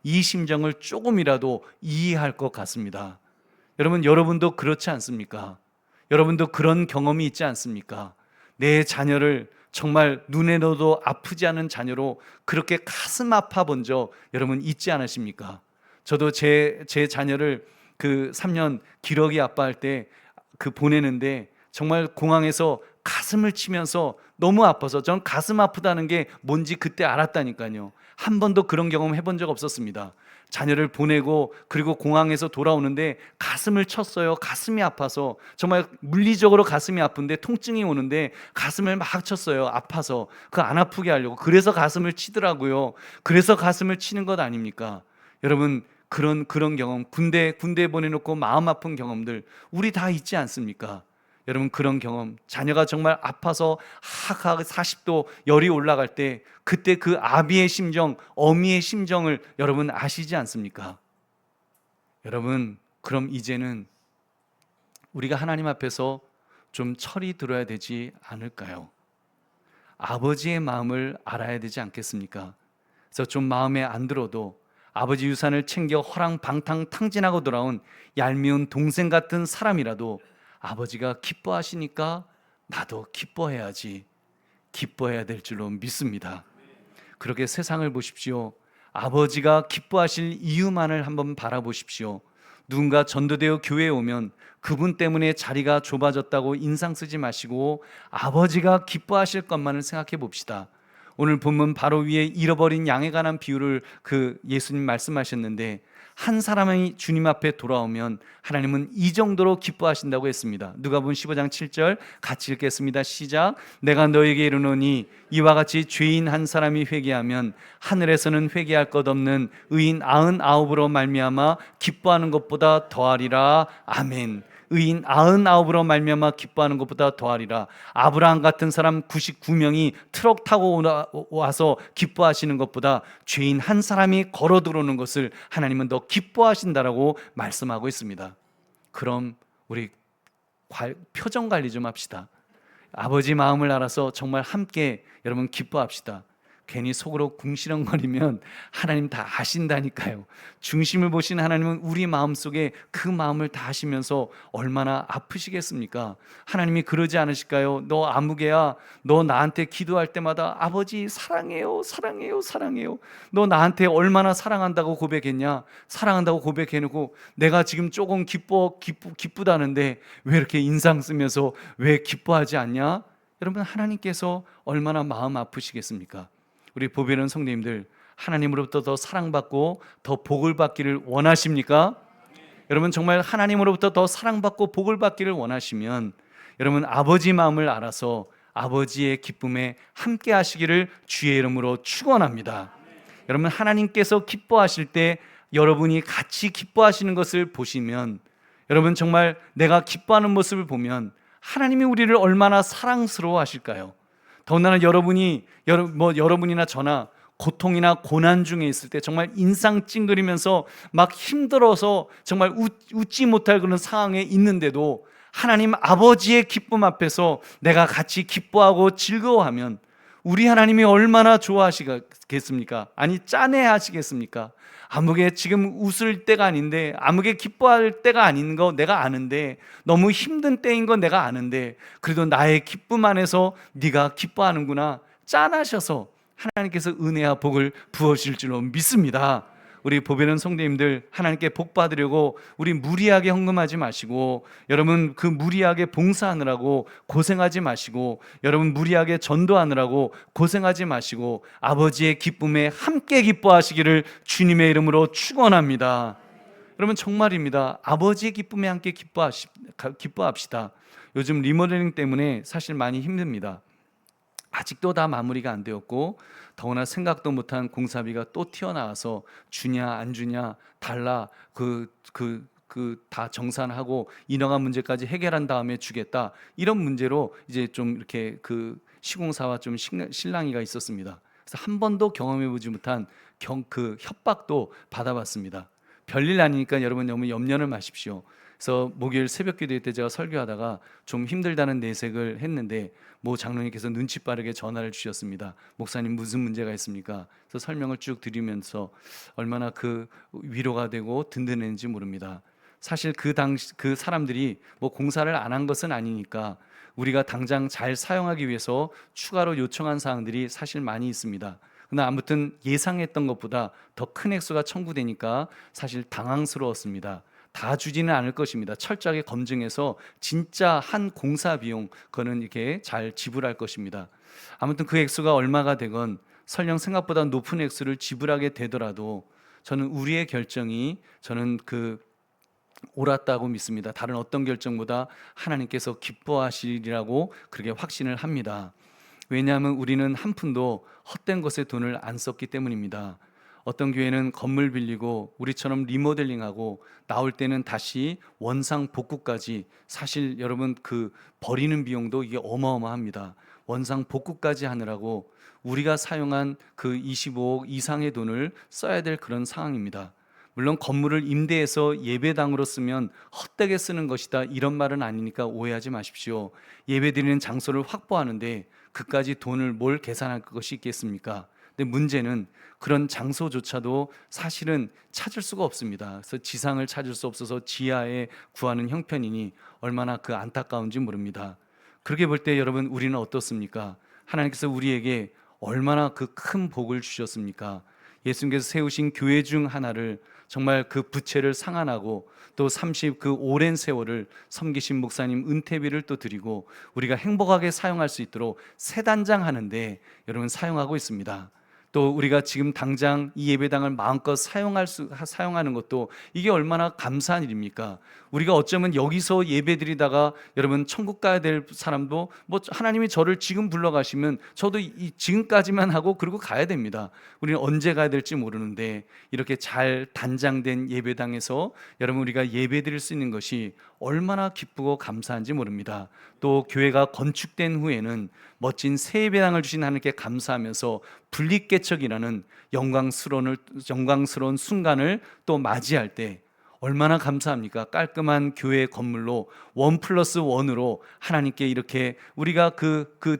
S1: 이 심정을 조금이라도 이해할 것 같습니다. 여러분, 여러분도 그렇지 않습니까? 여러분도 그런 경험이 있지 않습니까? 내 자녀를 정말 눈에 넣어도 아프지 않은 자녀로 그렇게 가슴 아파 본 적 여러분 있지 않으십니까? 저도 제 자녀를 3년 기러기 아빠할 때 보내는데 정말 공항에서 가슴을 치면서 너무 아파서, 전 가슴 아프다는 게 뭔지 그때 알았다니까요. 한 번도 그런 경험 해본 적 없었습니다. 자녀를 보내고 그리고 공항에서 돌아오는데 가슴을 쳤어요. 가슴이 아파서, 정말 물리적으로 가슴이 아픈데 통증이 오는데 가슴을 막 쳤어요. 아파서 안 아프게 하려고. 그래서 가슴을 치더라고요. 그래서 가슴을 치는 것 아닙니까? 여러분, 그런 경험, 군대 보내놓고 마음 아픈 경험들 우리 다 있지 않습니까? 여러분, 그런 경험, 자녀가 정말 아파서 하악 40도 열이 올라갈 때 그때 그 아비의 심정, 어미의 심정을 여러분 아시지 않습니까? 여러분, 그럼 이제는 우리가 하나님 앞에서 좀 철이 들어야 되지 않을까요? 아버지의 마음을 알아야 되지 않겠습니까? 그래서 좀 마음에 안 들어도 아버지 유산을 챙겨 허랑방탕 탕진하고 돌아온 얄미운 동생 같은 사람이라도 아버지가 기뻐하시니까 나도 기뻐해야지, 기뻐해야 될 줄로 믿습니다. 그렇게 세상을 보십시오. 아버지가 기뻐하실 이유만을 한번 바라보십시오. 누군가 전도되어 교회에 오면 그분 때문에 자리가 좁아졌다고 인상 쓰지 마시고 아버지가 기뻐하실 것만을 생각해 봅시다. 오늘 본문 바로 위에 잃어버린 양에 관한 비유를 예수님 말씀하셨는데, 한 사람이 주님 앞에 돌아오면 하나님은 이 정도로 기뻐하신다고 했습니다. 누가복음 15장 7절 같이 읽겠습니다. 시작. 내가 너에게 이르노니 이와 같이 죄인 한 사람이 회개하면 하늘에서는 회개할 것 없는 의인 99으로 말미암아 기뻐하는 것보다 더하리라. 아멘. 의인 99으로 말미암아 기뻐하는 것보다 더하리라. 아브라함 같은 사람 99명이 트럭 타고 와서 기뻐하시는 것보다 죄인 한 사람이 걸어 들어오는 것을 하나님은 더 기뻐하신다라고 말씀하고 있습니다. 그럼 우리 표정 관리 좀 합시다. 아버지 마음을 알아서 정말 함께 여러분 기뻐합시다. 괜히 속으로 궁시렁거리면 하나님 다 아신다니까요. 중심을 보신 하나님은 우리 마음속에 그 마음을 다 아시면서 얼마나 아프시겠습니까? 하나님이 그러지 않으실까요? 너 아무개야, 너 나한테 기도할 때마다 아버지 사랑해요, 사랑해요, 사랑해요. 너 나한테 얼마나 사랑한다고 고백했냐? 사랑한다고 고백해놓고 내가 지금 조금 기쁘다는데 왜 이렇게 인상 쓰면서 왜 기뻐하지 않냐? 여러분, 하나님께서 얼마나 마음 아프시겠습니까? 우리 보배는 성도님들, 하나님으로부터 더 사랑받고 더 복을 받기를 원하십니까? 여러분, 정말 하나님으로부터 더 사랑받고 복을 받기를 원하시면 여러분 아버지 마음을 알아서 아버지의 기쁨에 함께 하시기를 주의 이름으로 축원합니다. 여러분, 하나님께서 기뻐하실 때 여러분이 같이 기뻐하시는 것을 보시면 여러분 정말 내가 기뻐하는 모습을 보면 하나님이 우리를 얼마나 사랑스러워 하실까요? 더군다나 여러분이나 저나 고통이나 고난 중에 있을 때 정말 인상 찡그리면서 막 힘들어서 정말 웃지 못할 그런 상황에 있는데도 하나님 아버지의 기쁨 앞에서 내가 같이 기뻐하고 즐거워하면 우리 하나님이 얼마나 좋아하시겠습니까? 아니 짠해 하시겠습니까? 아무개 지금 웃을 때가 아닌데, 아무개 기뻐할 때가 아닌 거 내가 아는데, 너무 힘든 때인 거 내가 아는데 그래도 나의 기쁨 안에서 네가 기뻐하는구나, 짠하셔서 하나님께서 은혜와 복을 부어주실 줄로 믿습니다. 우리 보배는 성도님들, 하나님께 복 받으려고 우리 무리하게 헌금하지 마시고, 여러분 그 무리하게 봉사하느라고 고생하지 마시고, 여러분 무리하게 전도하느라고 고생하지 마시고 아버지의 기쁨에 함께 기뻐하시기를 주님의 이름으로 축원합니다. 여러분 정말입니다. 아버지의 기쁨에 함께 기뻐합시다. 요즘 리모델링 때문에 사실 많이 힘듭니다. 아직도 다 마무리가 안 되었고, 더구나 생각도 못한 공사비가 또 튀어나와서 주냐 안 주냐 달라, 다 정산하고 인허가 문제까지 해결한 다음에 주겠다, 이런 문제로 이제 좀 이렇게 그 시공사와 좀 실랑이가 있었습니다. 그래서 한 번도 경험해보지 못한 그 협박도 받아봤습니다. 별일 아니니까 여러분 너무 염려를 마십시오. 그래서 목요일 새벽 기도 때 제가 설교하다가 좀 힘들다는 내색을 했는데 모 장로님께서 눈치 빠르게 전화를 주셨습니다. 목사님 무슨 문제가 있습니까? 그래서 설명을 쭉 드리면서 얼마나 그 위로가 되고 든든했는지 모릅니다. 사실 그 사람들이 뭐 공사를 안 한 것은 아니니까 우리가 당장 잘 사용하기 위해서 추가로 요청한 사항들이 사실 많이 있습니다. 근데 아무튼 예상했던 것보다 더 큰 액수가 청구되니까 사실 당황스러웠습니다. 다 주지는 않을 것입니다. 철저하게 검증해서 진짜 한 공사 비용 그거는 이렇게 잘 지불할 것입니다. 아무튼 그 액수가 얼마가 되건 설령 생각보다 높은 액수를 지불하게 되더라도 저는 우리의 결정이 옳았다고 믿습니다. 다른 어떤 결정보다 하나님께서 기뻐하시리라고 그렇게 확신을 합니다. 왜냐하면 우리는 한 푼도 헛된 것에 돈을 안 썼기 때문입니다. 어떤 교회는 건물 빌리고 우리처럼 리모델링하고 나올 때는 다시 원상 복구까지, 사실 여러분 그 버리는 비용도 이게 어마어마합니다. 원상 복구까지 하느라고 우리가 사용한 그 25억 이상의 돈을 써야 될 그런 상황입니다. 물론 건물을 임대해서 예배당으로 쓰면 헛되게 쓰는 것이다, 이런 말은 아니니까 오해하지 마십시오. 예배드리는 장소를 확보하는데 그까지 돈을 뭘 계산할 것이 있겠습니까? 근데 문제는 그런 장소조차도 사실은 찾을 수가 없습니다. 그래서 지상을 찾을 수 없어서 지하에 구하는 형편이니 얼마나 그 안타까운지 모릅니다. 그렇게 볼 때 여러분 우리는 어떻습니까? 하나님께서 우리에게 얼마나 그 큰 복을 주셨습니까? 예수님께서 세우신 교회 중 하나를 정말 그 부채를 상환하고 또 30 그 오랜 세월을 섬기신 목사님 은퇴비를 또 드리고 우리가 행복하게 사용할 수 있도록 새 단장하는데 여러분 사용하고 있습니다. 또 우리가 지금 당장 이 예배당을 마음껏 사용하는 것도 이게 얼마나 감사한 일입니까? 우리가 어쩌면 여기서 예배드리다가 여러분 천국 가야 될 사람도 뭐 하나님이 저를 지금 불러가시면 저도 지금까지만 하고 그러고 가야 됩니다. 우리는 언제 가야 될지 모르는데 이렇게 잘 단장된 예배당에서 여러분 우리가 예배드릴 수 있는 것이 얼마나 기쁘고 감사한지 모릅니다. 또 교회가 건축된 후에는 멋진 새 예배당을 주신 하나님께 감사하면서 분리개척이라는 영광스러운 순간을 또 맞이할 때 얼마나 감사합니까? 깔끔한 교회 건물로 1+1으로 하나님께 이렇게 우리가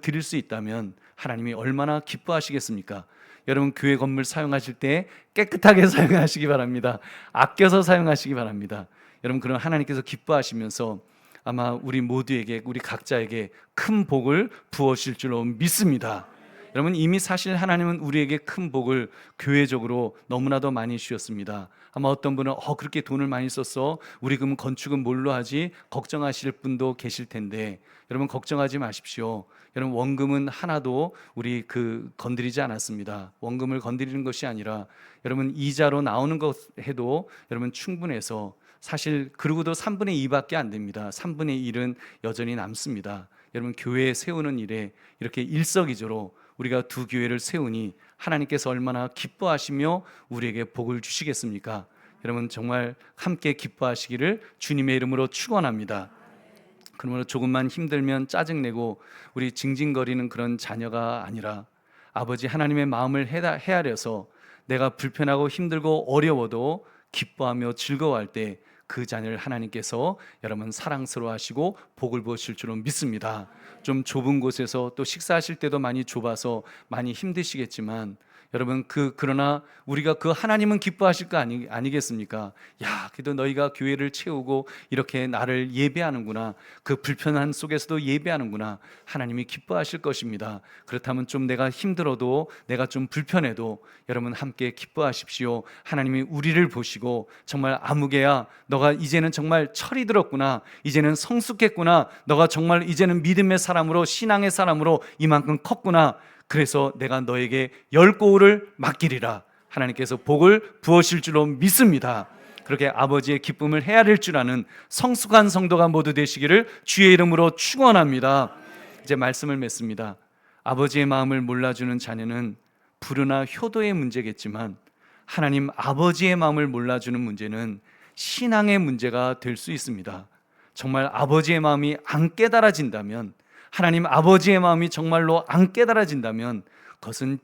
S1: 드릴 수 있다면 하나님이 얼마나 기뻐하시겠습니까? 여러분 교회 건물 사용하실 때 깨끗하게 사용하시기 바랍니다. 아껴서 사용하시기 바랍니다. 여러분 그런 하나님께서 기뻐하시면서 아마 우리 모두에게 우리 각자에게 큰 복을 부으실 줄로 믿습니다. 여러분 이미 사실 하나님은 우리에게 큰 복을 교회적으로 너무나도 많이 주셨습니다. 아마 어떤 분은 그렇게 돈을 많이 썼어, 우리 그럼 건축은 뭘로 하지? 걱정하실 분도 계실 텐데 여러분 걱정하지 마십시오. 여러분 원금은 하나도 우리 건드리지 않았습니다. 원금을 건드리는 것이 아니라 여러분 이자로 나오는 것 해도 여러분 충분해서 사실 그러고도 3분의 2밖에 안 됩니다. 3분의 1은 여전히 남습니다. 여러분 교회 세우는 일에 이렇게 일석이조로 우리가 두 교회를 세우니 하나님께서 얼마나 기뻐하시며 우리에게 복을 주시겠습니까? 여러분 정말 함께 기뻐하시기를 주님의 이름으로 축원합니다. 그러므로 조금만 힘들면 짜증내고 우리 징징거리는 그런 자녀가 아니라 아버지 하나님의 마음을 헤아려서 내가 불편하고 힘들고 어려워도 기뻐하며 즐거워할 때 그 자녀를 하나님께서 여러분 사랑스러워하시고 복을 부으실 줄로 믿습니다. 좀 좁은 곳에서 또 식사하실 때도 많이 좁아서 많이 힘드시겠지만 여러분 그러나 우리가 하나님은 기뻐하실 거 아니겠습니까? 야, 그래도 너희가 교회를 채우고 이렇게 나를 예배하는구나. 그 불편한 속에서도 예배하는구나. 하나님이 기뻐하실 것입니다. 그렇다면 좀 내가 힘들어도 내가 좀 불편해도 여러분 함께 기뻐하십시오. 하나님이 우리를 보시고 정말 아무개야 너가 이제는 정말 철이 들었구나. 이제는 성숙했구나. 너가 정말 이제는 믿음의 사람으로 신앙의 사람으로 이만큼 컸구나. 그래서 내가 너에게 10고울을 맡기리라. 하나님께서 복을 부으실 줄로 믿습니다. 그렇게 아버지의 기쁨을 헤아릴 줄 아는 성숙한 성도가 모두 되시기를 주의 이름으로 축원합니다. 이제 말씀을 맺습니다. 아버지의 마음을 몰라주는 자녀는 불효나 효도의 문제겠지만 하나님 아버지의 마음을 몰라주는 문제는 신앙의 문제가 될 수 있습니다. 정말 아버지의 마음이 안 깨달아진다면, 하나님 아버지의 마음이 정말로 안 깨달아진다면 그것은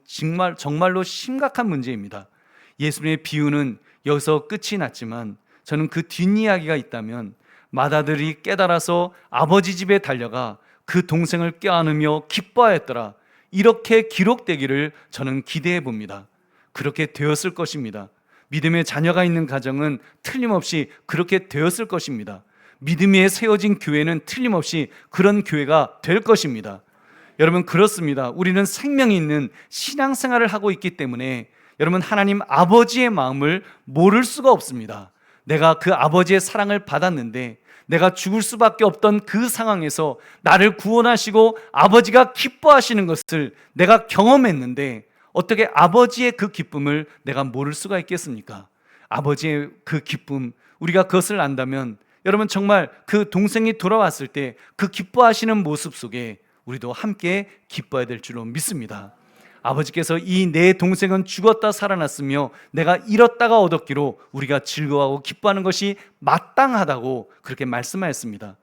S1: 정말로 심각한 문제입니다. 예수님의 비유는 여기서 끝이 났지만 저는 그 뒷이야기가 있다면 맏아들이 깨달아서 아버지 집에 달려가 그 동생을 껴안으며 기뻐하였더라, 이렇게 기록되기를 저는 기대해 봅니다. 그렇게 되었을 것입니다. 믿음의 자녀가 있는 가정은 틀림없이 그렇게 되었을 것입니다. 믿음에 세워진 교회는 틀림없이 그런 교회가 될 것입니다. 여러분 그렇습니다. 우리는 생명이 있는 신앙생활을 하고 있기 때문에 여러분 하나님 아버지의 마음을 모를 수가 없습니다. 내가 그 아버지의 사랑을 받았는데 내가 죽을 수밖에 없던 그 상황에서 나를 구원하시고 아버지가 기뻐하시는 것을 내가 경험했는데 어떻게 아버지의 그 기쁨을 내가 모를 수가 있겠습니까? 아버지의 그 기쁨, 우리가 그것을 안다면 여러분 정말 그 동생이 돌아왔을 때 그 기뻐하시는 모습 속에 우리도 함께 기뻐해야 될 줄로 믿습니다. 아버지께서 이 내 동생은 죽었다 살아났으며 내가 잃었다가 얻었기로 우리가 즐거워하고 기뻐하는 것이 마땅하다고 그렇게 말씀하였습니다.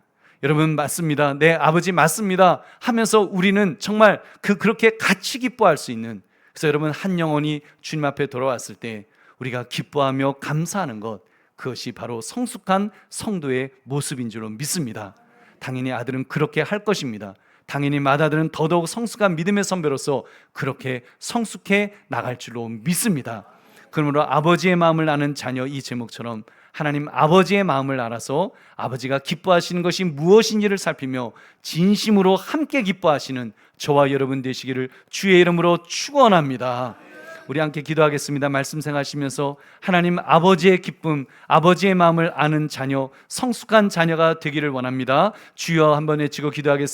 S1: 여러분 맞습니다. 네, 아버지 맞습니다 하면서 우리는 정말 그렇게 같이 기뻐할 수 있는, 그래서 여러분 한 영혼이 주님 앞에 돌아왔을 때 우리가 기뻐하며 감사하는 것, 그것이 바로 성숙한 성도의 모습인 줄로 믿습니다. 당연히 아들은 그렇게 할 것입니다. 당연히 맏아들은 더더욱 성숙한 믿음의 선배로서 그렇게 성숙해 나갈 줄로 믿습니다. 그러므로 아버지의 마음을 아는 자녀, 이 제목처럼 하나님 아버지의 마음을 알아서 아버지가 기뻐하시는 것이 무엇인지를 살피며 진심으로 함께 기뻐하시는 저와 여러분 되시기를 주의 이름으로 축원합니다. 우리 함께 기도하겠습니다. 말씀 생각하시면서 하나님 아버지의 기쁨, 아버지의 마음을 아는 자녀, 성숙한 자녀가 되기를 원합니다. 주여 한번 외치고 기도하겠습니다.